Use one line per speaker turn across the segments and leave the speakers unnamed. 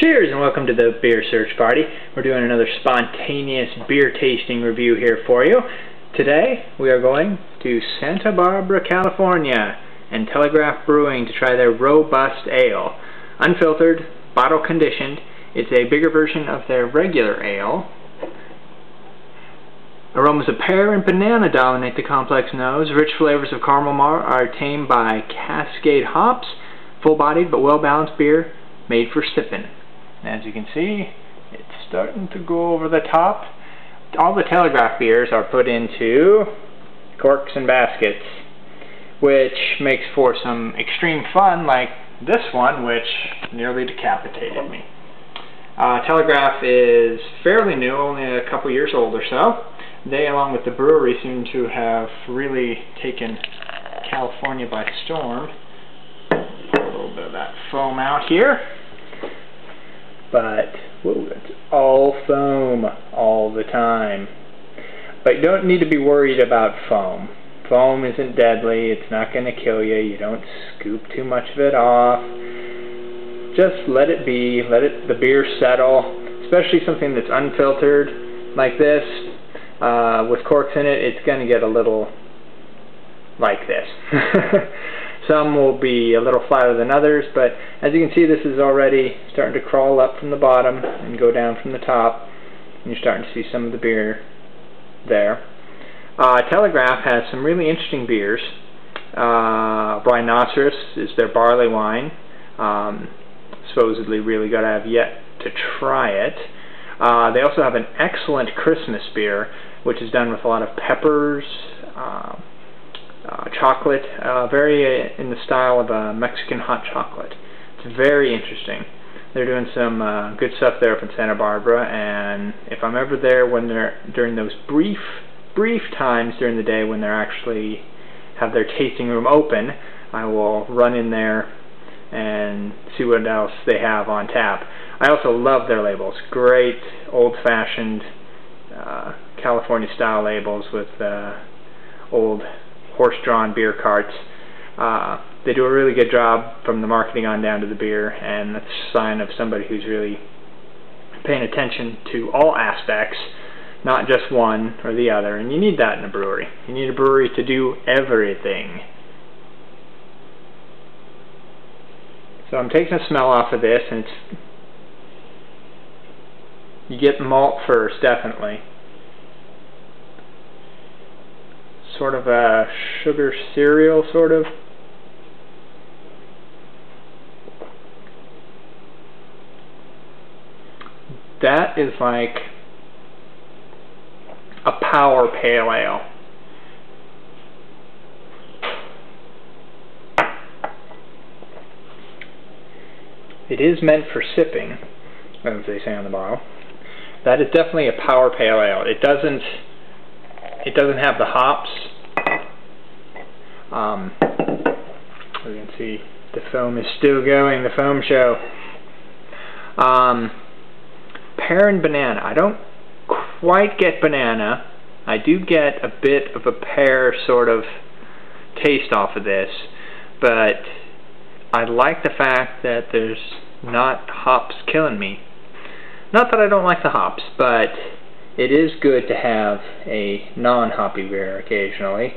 Cheers and welcome to the Beer Search Party. We're doing another spontaneous beer tasting review here for you. Today we are going to Santa Barbara, California and Telegraph Brewing to try their Robust Ale. Unfiltered, bottle conditioned. It's a bigger version of their regular ale. Aromas of pear and banana dominate the complex nose. Rich flavors of caramel malt are tamed by Cascade hops. Full-bodied but well-balanced beer made for sipping. As you can see, it's starting to go over the top. All the Telegraph beers are put into corks and baskets, which makes for some extreme fun like this one, which nearly decapitated me. Telegraph is fairly new, only a couple years old or so. They, along with the brewery, seem to have really taken California by storm. Put a little bit of that foam out here. But, whoa, it's all foam all the time. But you don't need to be worried about foam. Foam isn't deadly, it's not going to kill you, you don't scoop too much of it off. Just let it be, let the beer settle, especially something that's unfiltered like this. With corks in it, it's going to get a little like this. Some will be a little flatter than others, but as you can see, this is already starting to crawl up from the bottom and go down from the top, and you're starting to see some of the beer there. Telegraph has some really interesting beers. Rhinoceros is their barley wine. Supposedly really good. I have yet to try it. They also have an excellent Christmas beer, which is done with a lot of peppers, chocolate, very in the style of a Mexican hot chocolate. It's very interesting. They're doing some good stuff there up in Santa Barbara, and if I'm ever there when they're during those brief times during the day when they're actually have their tasting room open, I will run in there and see what else they have on tap. I also love their labels. Great old-fashioned California style labels with old horse-drawn beer carts. They do a really good job from the marketing on down to the beer, and that's a sign of somebody who's really paying attention to all aspects, not just one or the other, and you need that in a brewery. You need a brewery to do everything. So I'm taking a smell off of this, and you get malt first, definitely. Sort of a sugar cereal, sort of. That is like a power pale ale. It is meant for sipping, as they say on the bottle. That is definitely a power pale ale. It doesn't have the hops. You can see the foam is still going, the foam show. Pear and banana. I don't quite get banana. I do get a bit of a pear sort of taste off of this, but I like the fact that there's not hops killing me. Not that I don't like the hops, but it is good to have a non-hoppy beer occasionally,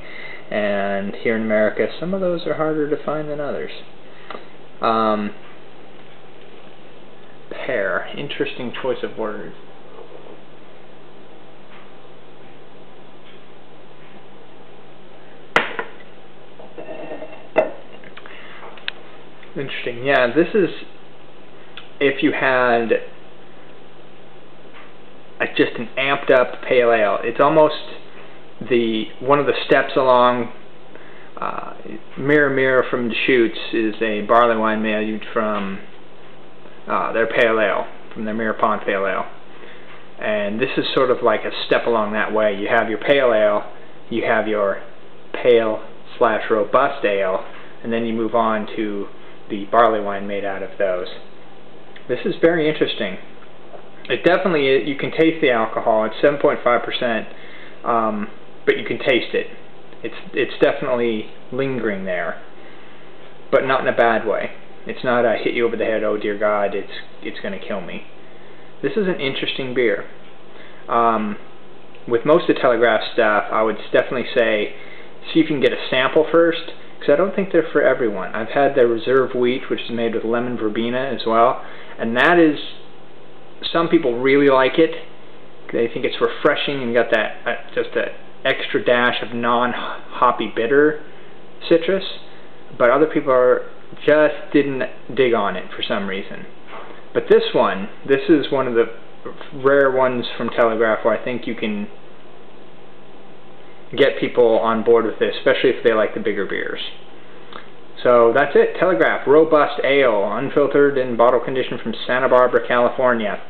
and here in America some of those are harder to find than others. Pear, interesting choice of words. Interesting, yeah, this is if you had just an amped up pale ale. It's almost one of the steps along Mirror Mirror from Deschutes is a barley wine made from their pale ale, from their Mirror Pond pale ale. And this is sort of like a step along that way. You have your pale ale, you have your pale/robust ale, and then you move on to the barley wine made out of those. This is very interesting. It definitely is, you can taste the alcohol. It's 7.5%, but you can taste it. It's definitely lingering there, but not in a bad way. It's not a hit you over the head, oh dear God, it's going to kill me. This is an interesting beer. With most of Telegraph stuff, I would definitely say see if you can get a sample first, because I don't think they're for everyone. I've had their reserve wheat, which is made with lemon verbena as well, and that is, some people really like it. They think it's refreshing and got that just an extra dash of non-hoppy bitter citrus, but other people just didn't dig on it for some reason. But this is one of the rare ones from Telegraph where I think you can get people on board with this, especially if they like the bigger beers. So that's it. Telegraph Robust Ale, unfiltered in bottle condition from Santa Barbara, California.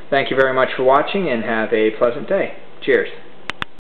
Thank you very much for watching and have a pleasant day. Cheers.